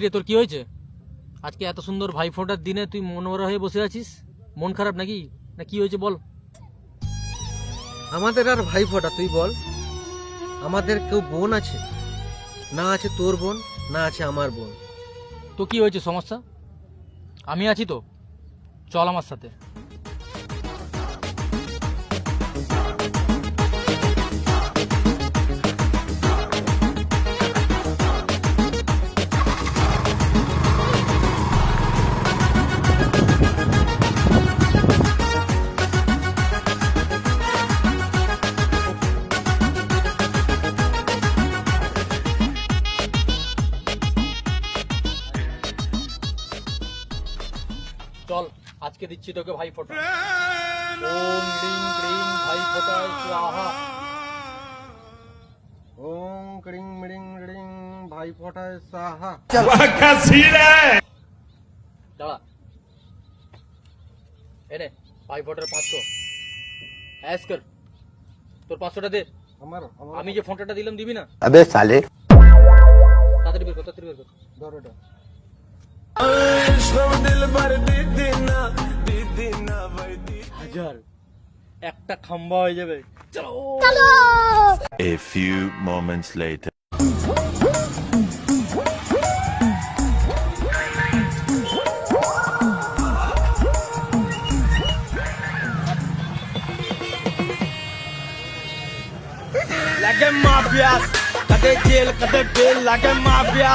রে, তোর কি হয়েছে? আজকে এত সুন্দর ভাইফোঁটার দিনে তুই মনমরা হয়ে বসে আছিস? মন খারাপ নাকি? না কি হয়েছে বল। আমাদের আর ভাই ফোঁটা, তুই বল। আমাদের কেউ বোন আছে? না আছে তোর বোন, না আছে আমার বোন। তো কি হয়েছে সমস্যা? আমি আছি তো, চল আমার সাথে। চল, আজকে দিচ্ছি তোকে ভাই ফোঁটা। ওম ক্রিং ক্রিং ভাই ফোঁটায় স্বাহা। ওম ক্রিং মিরিং রিং ভাই ফোঁটায় সাহা। দাঁড়া, এনে ভাই ফোঁটার 500 অ্যাশ কর। তোর 500টা দে। আমি যে ফোনটা দিলাম দিবি না? अबे साले তাড়াতাড়ি বের কর, তাড়াতাড়ি বের কর। ধর এটা। হাজার একটা খাম্বা হয়ে যাবে। চলো। A few moments later. Like a mafia, kade jail, kade bail, like a mafia.